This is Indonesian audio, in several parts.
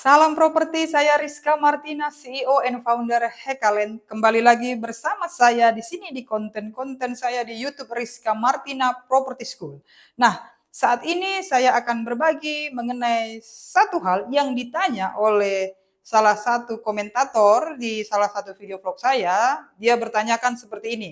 Salam properti, saya Rizka Martina, CEO and founder Hekalen. Kembali lagi bersama saya di sini di konten-konten saya di YouTube Rizka Martina Property School. Nah, saat ini saya akan berbagi mengenai satu hal yang ditanya oleh salah satu komentator di salah satu video vlog saya. Dia bertanyakan seperti ini.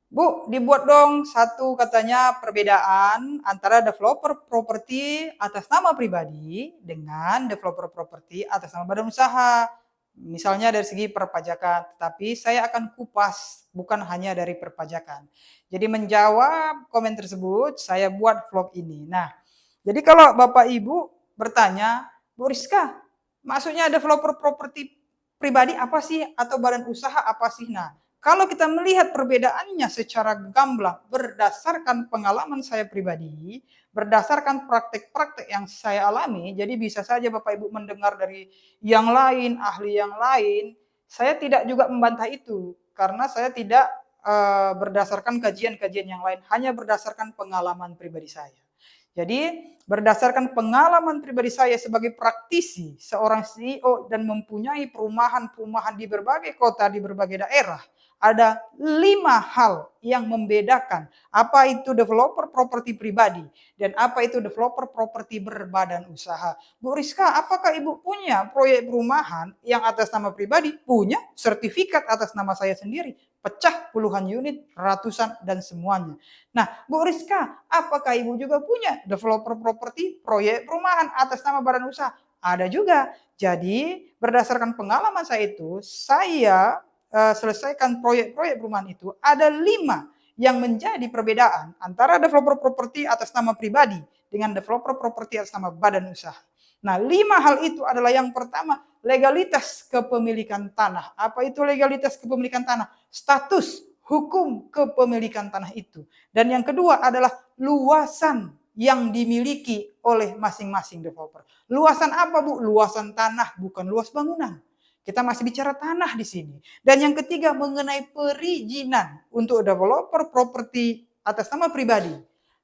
Bu, dibuat dong satu katanya perbedaan antara developer properti atas nama pribadi dengan developer properti atas nama badan usaha. Misalnya dari segi perpajakan, tapi saya akan kupas bukan hanya dari perpajakan. Jadi menjawab komen tersebut, saya buat vlog ini. Nah, jadi kalau Bapak Ibu bertanya, Bu Rizka, maksudnya developer properti pribadi apa sih atau badan usaha apa sih? Nah, kalau kita melihat perbedaannya secara gamblang berdasarkan pengalaman saya pribadi, berdasarkan praktek-praktek yang saya alami, jadi bisa saja Bapak Ibu mendengar dari yang lain, ahli yang lain, saya tidak juga membantah itu karena saya tidak berdasarkan kajian-kajian yang lain, hanya berdasarkan pengalaman pribadi saya. Jadi berdasarkan pengalaman pribadi saya sebagai praktisi, seorang CEO dan mempunyai perumahan-perumahan di berbagai kota, di berbagai daerah, ada 5 hal yang membedakan apa itu developer properti pribadi dan apa itu developer properti berbadan usaha. Bu Rizka, apakah Ibu punya proyek perumahan yang atas nama pribadi? Punya, sertifikat atas nama saya sendiri, pecah puluhan unit, ratusan dan semuanya. Nah, Bu Rizka, apakah Ibu juga punya developer properti proyek perumahan atas nama badan usaha? Ada juga. Jadi, berdasarkan pengalaman saya itu, saya selesaikan proyek-proyek perumahan itu, ada 5 yang menjadi perbedaan antara developer properti atas nama pribadi dengan developer properti atas nama badan usaha. Nah, 5 hal itu adalah yang pertama, legalitas kepemilikan tanah. Apa itu legalitas kepemilikan tanah? Status hukum kepemilikan tanah itu. Dan yang kedua adalah luasan yang dimiliki oleh masing-masing developer. Luasan apa, Bu? Luasan tanah, bukan luas bangunan. Kita masih bicara tanah di sini. Dan yang ketiga mengenai perizinan untuk developer properti atas nama pribadi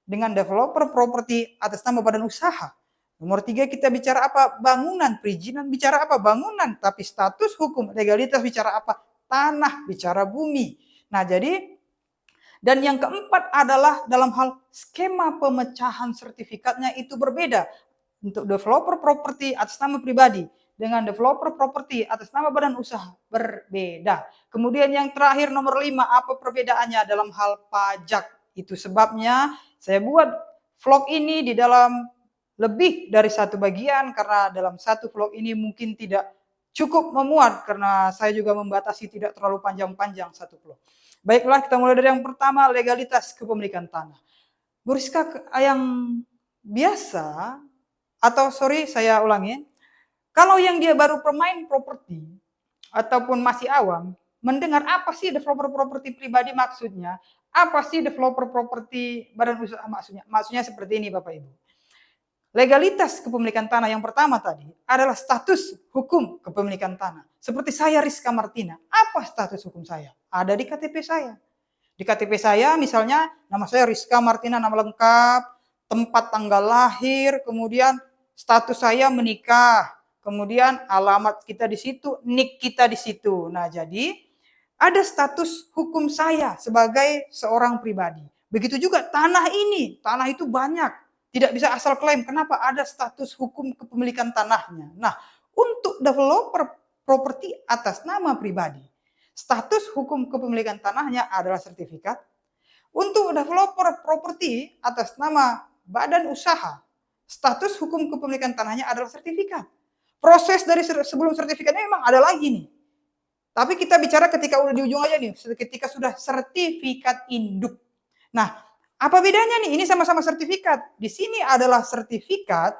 dengan developer properti atas nama badan usaha. Nomor 3 kita bicara apa? Bangunan. Perizinan bicara apa? Bangunan. Tapi status hukum legalitas bicara apa? Tanah, bicara bumi. Nah, jadi dan yang keempat adalah dalam hal skema pemecahan sertifikatnya itu berbeda. Untuk developer properti atas nama pribadi dengan developer properti atas nama badan usaha berbeda. Kemudian yang terakhir nomor 5, apa perbedaannya dalam hal pajak? Itu sebabnya saya buat vlog ini di dalam lebih dari satu bagian karena dalam satu vlog ini mungkin tidak cukup memuat karena saya juga membatasi tidak terlalu panjang-panjang satu vlog. Baiklah, kita mulai dari yang pertama, legalitas kepemilikan tanah. Bu Rizka, yang biasa atau sorry saya ulangi, kalau yang dia baru pemain properti ataupun masih awam, mendengar apa sih developer properti pribadi maksudnya, apa sih developer properti badan usaha maksudnya? Maksudnya seperti ini Bapak Ibu. Legalitas kepemilikan tanah yang pertama tadi adalah status hukum kepemilikan tanah. Seperti saya Rizka Martina, apa status hukum saya? Ada di KTP saya. Di KTP saya misalnya nama saya Rizka Martina, nama lengkap, tempat tanggal lahir, kemudian status saya menikah, kemudian alamat kita di situ, nik kita di situ. Nah, jadi ada status hukum saya sebagai seorang pribadi. Begitu juga tanah ini, tanah itu banyak. Tidak bisa asal klaim. Kenapa? Ada status hukum kepemilikan tanahnya. Nah, untuk developer properti atas nama pribadi, status hukum kepemilikan tanahnya adalah sertifikat. Untuk developer properti atas nama badan usaha, status hukum kepemilikan tanahnya adalah sertifikat. Proses dari sebelum sertifikatnya memang ada lagi nih. Tapi kita bicara ketika udah di ujung aja nih, ketika sudah sertifikat induk. Nah, apa bedanya nih? Ini sama-sama sertifikat. Di sini adalah sertifikat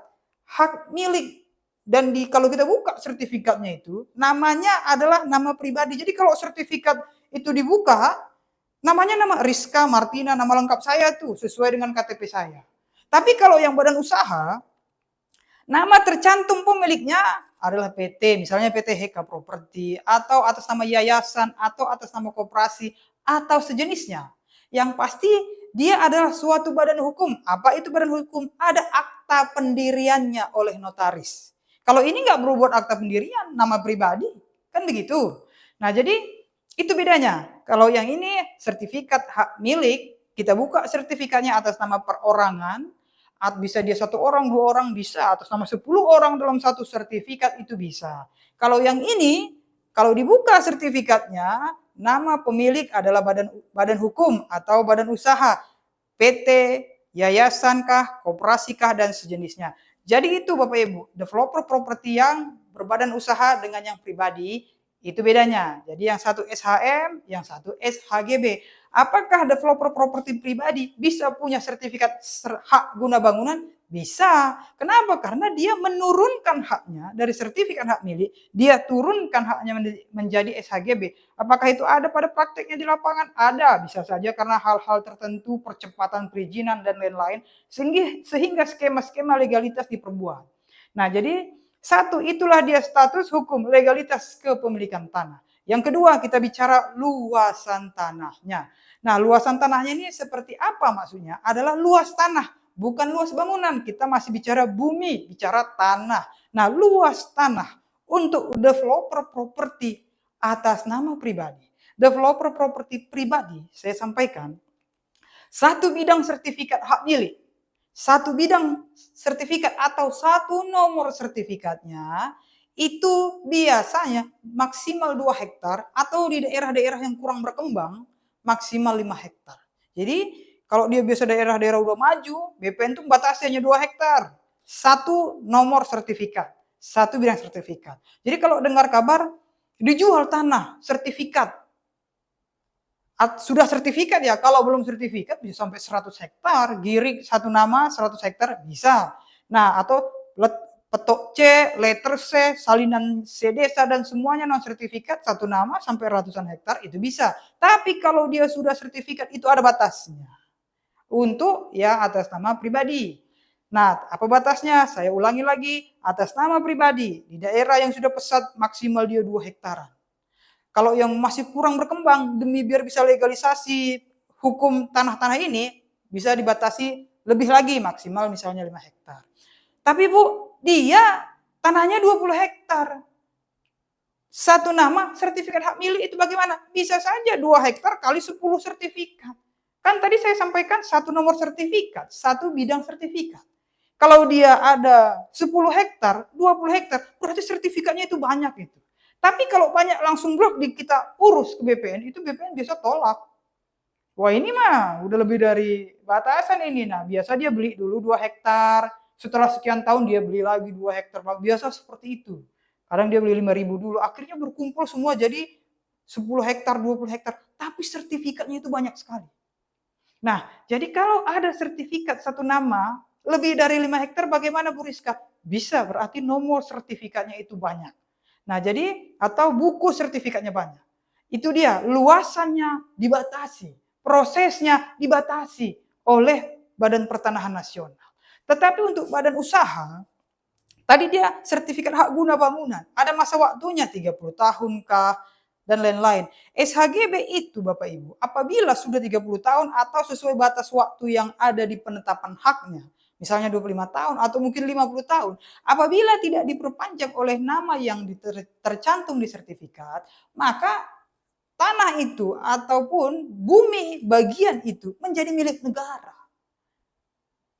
hak milik. Dan kalau kita buka sertifikatnya itu, namanya adalah nama pribadi. Jadi kalau sertifikat itu dibuka, namanya nama Rizka Martina, nama lengkap saya tuh, sesuai dengan KTP saya. Tapi kalau yang badan usaha, nama tercantum pemiliknya adalah PT, misalnya PT Heka Property, atau atas nama yayasan, atau atas nama koperasi, atau sejenisnya. Yang pasti dia adalah suatu badan hukum. Apa itu badan hukum? Ada akta pendiriannya oleh notaris. Kalau ini nggak perlu buat akta pendirian, nama pribadi, kan begitu. Nah, jadi itu bedanya. Kalau yang ini sertifikat hak milik, kita buka sertifikatnya atas nama perorangan, bisa dia 1 orang, 2 orang bisa, atas nama 10 orang dalam satu sertifikat itu bisa. Kalau yang ini, kalau dibuka sertifikatnya, nama pemilik adalah badan hukum atau badan usaha, PT, yayasan kah, koperasi kah, dan sejenisnya. Jadi itu Bapak Ibu, developer properti yang berbadan usaha dengan yang pribadi, itu bedanya. Jadi yang satu SHM, yang satu SHGB. Apakah developer properti pribadi bisa punya sertifikat hak guna bangunan? Bisa. Kenapa? Karena dia menurunkan haknya dari sertifikat hak milik, dia turunkan haknya menjadi SHGB. Apakah itu ada pada prakteknya di lapangan? Ada, bisa saja karena hal-hal tertentu, percepatan perizinan dan lain-lain, sehingga skema-skema legalitas diperbuat. Nah, jadi satu, itulah dia status hukum legalitas kepemilikan tanah. Yang kedua, kita bicara luasan tanahnya. Nah, luasan tanahnya ini seperti apa maksudnya? Adalah luas tanah, bukan luas bangunan. Kita masih bicara bumi, bicara tanah. Nah, luas tanah untuk developer properti atas nama pribadi. Developer properti pribadi, saya sampaikan, satu bidang sertifikat hak milik, satu bidang sertifikat atau satu nomor sertifikatnya itu biasanya maksimal 2 hektar atau di daerah-daerah yang kurang berkembang maksimal 5 hektar. Jadi kalau dia biasa daerah-daerah udah maju, BPN itu batasnya hanya 2 hektar. Satu nomor sertifikat, satu bidang sertifikat. Jadi kalau dengar kabar dijual tanah sertifikat, sudah sertifikat ya, kalau belum sertifikat bisa sampai 100 hektar, giring satu nama 100 hektar bisa. Nah, atau petok C, letter C, salinan C desa dan semuanya non sertifikat satu nama sampai ratusan hektar itu bisa. Tapi kalau dia sudah sertifikat itu ada batasnya. Untuk ya atas nama pribadi. Nah, apa batasnya? Saya ulangi lagi, atas nama pribadi di daerah yang sudah pesat maksimal dia 2 hektaran. Kalau yang masih kurang berkembang, demi biar bisa legalisasi hukum tanah-tanah ini, bisa dibatasi lebih lagi, maksimal misalnya 5 hektar. Tapi Bu, dia tanahnya 20 hektar. Satu nama sertifikat hak milik itu bagaimana? Bisa saja 2 hektar kali 10 sertifikat. Kan tadi saya sampaikan satu nomor sertifikat, satu bidang sertifikat. Kalau dia ada 10 hektar, 20 hektar, berarti sertifikatnya itu banyak itu. Tapi kalau banyak langsung blok kita urus ke BPN, itu BPN biasa tolak. Wah ini mah udah lebih dari batasan ini. Nah biasa dia beli dulu 2 hektar, setelah sekian tahun dia beli lagi 2 hektar. Biasa seperti itu. Kadang dia beli 5.000 dulu, akhirnya berkumpul semua jadi 10 hektar, 20 hektar. Tapi sertifikatnya itu banyak sekali. Nah, jadi kalau ada sertifikat satu nama, lebih dari 5 hektar bagaimana Bu Rizka? Bisa, berarti nomor sertifikatnya itu banyak. Nah, jadi atau buku sertifikatnya banyak. Itu dia, luasannya dibatasi, prosesnya dibatasi oleh Badan Pertanahan Nasional. Tetapi untuk badan usaha, tadi dia sertifikat hak guna bangunan, ada masa waktunya 30 tahun kah, dan lain-lain. SHGB itu Bapak Ibu, apabila sudah 30 tahun atau sesuai batas waktu yang ada di penetapan haknya, misalnya 25 tahun atau mungkin 50 tahun, apabila tidak diperpanjang oleh nama yang tercantum di sertifikat, maka tanah itu ataupun bumi bagian itu menjadi milik negara.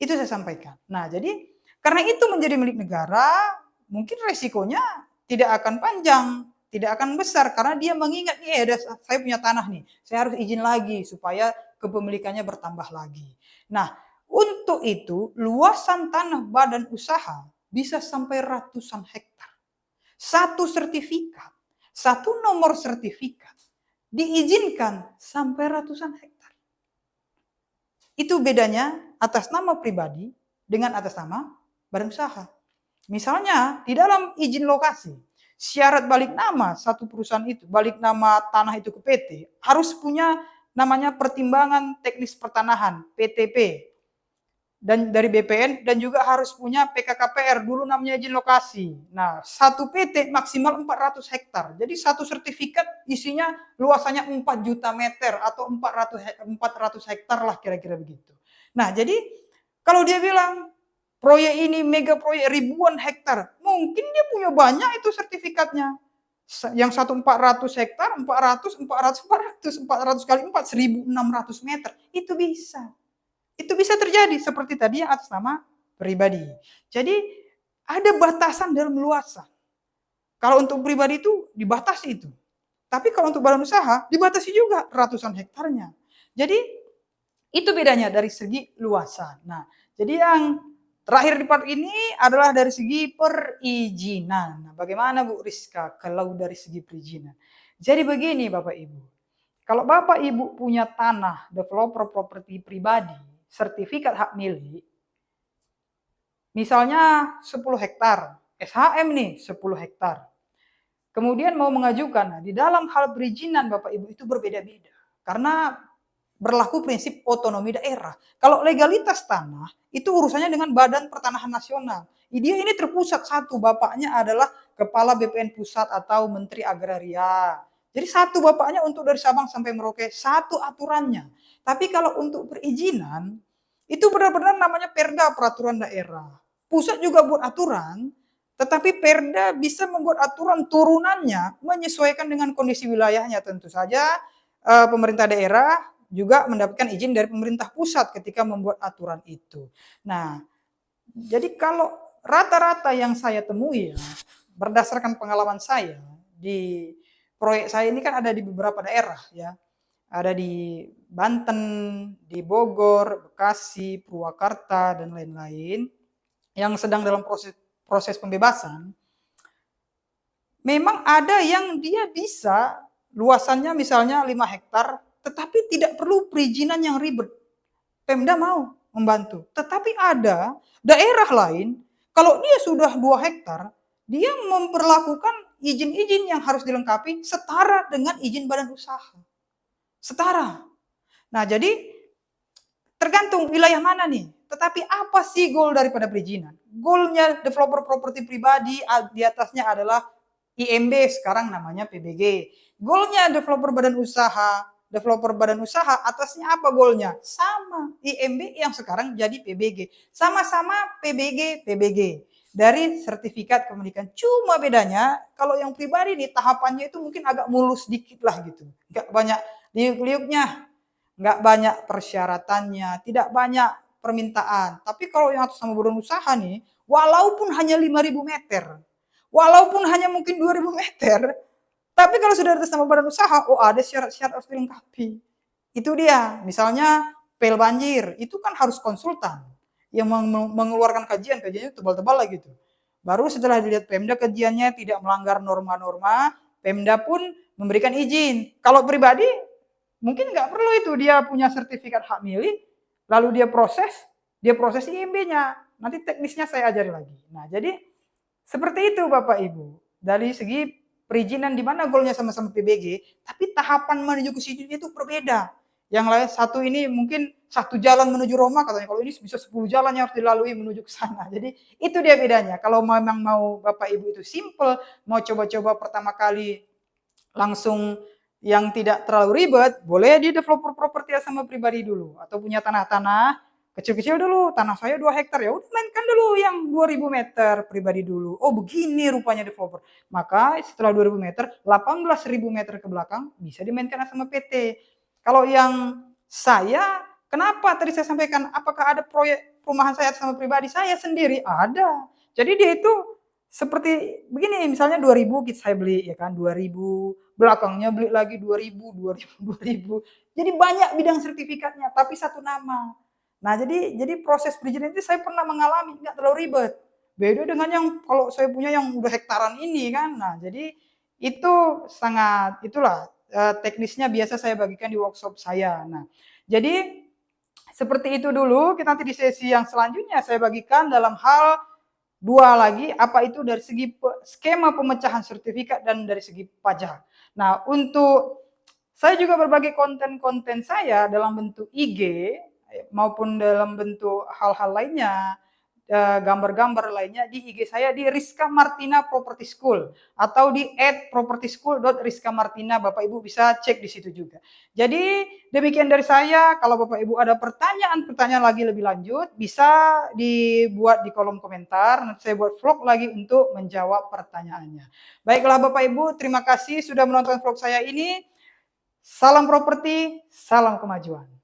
Itu saya sampaikan. Nah, jadi karena itu menjadi milik negara, mungkin resikonya tidak akan panjang, tidak akan besar karena dia mengingat nih, saya punya tanah nih, saya harus izin lagi supaya kepemilikannya bertambah lagi. Nah, untuk itu luasan tanah badan usaha bisa sampai ratusan hektar. Satu sertifikat, satu nomor sertifikat diizinkan sampai ratusan hektar. Itu bedanya atas nama pribadi dengan atas nama badan usaha. Misalnya di dalam izin lokasi, syarat balik nama satu perusahaan itu, balik nama tanah itu ke PT, harus punya namanya pertimbangan teknis pertanahan, PTP, dan dari BPN, dan juga harus punya PKKPR, dulu namanya izin lokasi. Nah, satu PT maksimal 400 hektar. Jadi satu sertifikat isinya luasannya 4 juta meter atau 400 hektar lah kira-kira begitu. Nah, jadi kalau dia bilang proyek ini mega proyek ribuan hektar. Mungkin dia punya banyak itu sertifikatnya. Yang satu 400 hektar, 400, 400, 400, 400 kali 4, 1.600 meter. Itu bisa. Itu bisa terjadi seperti tadi yang atas nama pribadi. Jadi ada batasan dalam luasan. Kalau untuk pribadi itu dibatasi itu. Tapi kalau untuk badan usaha dibatasi juga ratusan hektarnya. Jadi itu bedanya dari segi luasan. Nah, jadi yang terakhir di part ini adalah dari segi perizinan. Nah, bagaimana Bu Rizka kalau dari segi perizinan? Jadi begini Bapak Ibu. Kalau Bapak Ibu punya tanah developer properti pribadi, sertifikat hak milik, misalnya 10 hektar, SHM nih 10 hektar. Kemudian mau mengajukan, nah di dalam hal perizinan Bapak Ibu itu berbeda-beda. Karena berlaku prinsip otonomi daerah. Kalau legalitas tanah, itu urusannya dengan Badan Pertanahan Nasional. Dia ini terpusat satu, bapaknya adalah Kepala BPN Pusat atau Menteri Agraria. Jadi satu bapaknya untuk dari Sabang sampai Merauke, satu aturannya. Tapi kalau untuk perizinan, itu benar-benar namanya Perda Peraturan Daerah. Pusat juga buat aturan, tetapi Perda bisa membuat aturan turunannya menyesuaikan dengan kondisi wilayahnya. Tentu saja pemerintah daerah juga mendapatkan izin dari pemerintah pusat ketika membuat aturan itu. Nah, jadi kalau rata-rata yang saya temui ya, berdasarkan pengalaman saya di proyek saya ini kan ada di beberapa daerah ya. Ada di Banten, di Bogor, Bekasi, Purwakarta, dan lain-lain yang sedang dalam proses pembebasan. Memang ada yang dia bisa luasannya misalnya 5 hektar, tetapi tidak perlu perizinan yang ribet. Pemda mau membantu. Tetapi ada daerah lain, kalau dia sudah 2 hektar, dia memperlakukan izin-izin yang harus dilengkapi setara dengan izin badan usaha. Setara. Nah, jadi tergantung wilayah mana nih. Tetapi apa sih goal daripada perizinan? Goalnya developer properti pribadi di atasnya adalah IMB, sekarang namanya PBG. Goalnya developer badan usaha atasnya apa goalnya? Sama IMB yang sekarang jadi PBG. Sama-sama PBG. Dari sertifikat kepemilikan. Cuma bedanya kalau yang pribadi nih tahapannya itu mungkin agak mulus dikit lah gitu. Gak banyak liuk-liuknya, nggak banyak persyaratannya, tidak banyak permintaan. Tapi kalau yang atas nama badan usaha nih, walaupun hanya 5.000 meter, walaupun hanya mungkin 2.000 meter, tapi kalau sudah atas nama badan usaha, oh ada syarat-syarat harus dilengkapi. Itu dia, misalnya pel banjir, itu kan harus konsultan yang mengeluarkan kajiannya tebal-tebal lah gitu. Baru setelah dilihat Pemda kajiannya tidak melanggar norma-norma, Pemda pun memberikan izin. Kalau pribadi, mungkin nggak perlu itu dia punya sertifikat hak milik, lalu dia proses IMB-nya. Nanti teknisnya saya ajari lagi. Nah, jadi seperti itu Bapak Ibu. Dari segi perizinan di mana goalnya sama-sama PBG, tapi tahapan menuju ke situ itu berbeda. Yang lain satu ini mungkin satu jalan menuju Roma katanya, kalau ini bisa 10 jalan yang harus dilalui menuju ke sana. Jadi itu dia bedanya. Kalau memang mau Bapak Ibu itu simple, mau coba-coba pertama kali langsung yang tidak terlalu ribet, boleh di developer properti sama pribadi dulu. Atau punya tanah-tanah kecil-kecil dulu, tanah saya 2 hektar, ya udah mainkan dulu yang 2.000 meter pribadi dulu. Oh begini rupanya developer. Maka setelah 2.000 meter, 18.000 meter ke belakang bisa dimainkan sama PT. Kalau yang saya, kenapa tadi saya sampaikan, apakah ada proyek perumahan saya sama pribadi? Saya sendiri ada. Jadi dia itu seperti begini, misalnya 2.000 saya beli ya kan, 2.000, belakangnya beli lagi 2.000, 2.000, 2.000. Jadi banyak bidang sertifikatnya, tapi satu nama. Nah, jadi proses perizinan itu saya pernah mengalami, nggak terlalu ribet. Beda dengan yang kalau saya punya yang udah hektaran ini kan. Nah, jadi itu sangat itulah teknisnya biasa saya bagikan di workshop saya. Nah, jadi seperti itu dulu. Kita nanti di sesi yang selanjutnya saya bagikan dalam hal dua lagi, apa itu dari segi skema pemecahan sertifikat dan dari segi pajak. Nah, untuk saya juga berbagi konten-konten saya dalam bentuk IG maupun dalam bentuk hal-hal lainnya. gambar-gambar lainnya di IG saya di Rizka Martina Property School atau di @propertyschool.rizkamartina. Bapak Ibu bisa cek di situ juga. Jadi demikian dari saya. Kalau Bapak Ibu ada pertanyaan-pertanyaan lagi lebih lanjut, bisa dibuat di kolom komentar. Nanti saya buat vlog lagi untuk menjawab pertanyaannya. Baiklah Bapak Ibu, terima kasih sudah menonton vlog saya ini. Salam properti, salam kemajuan.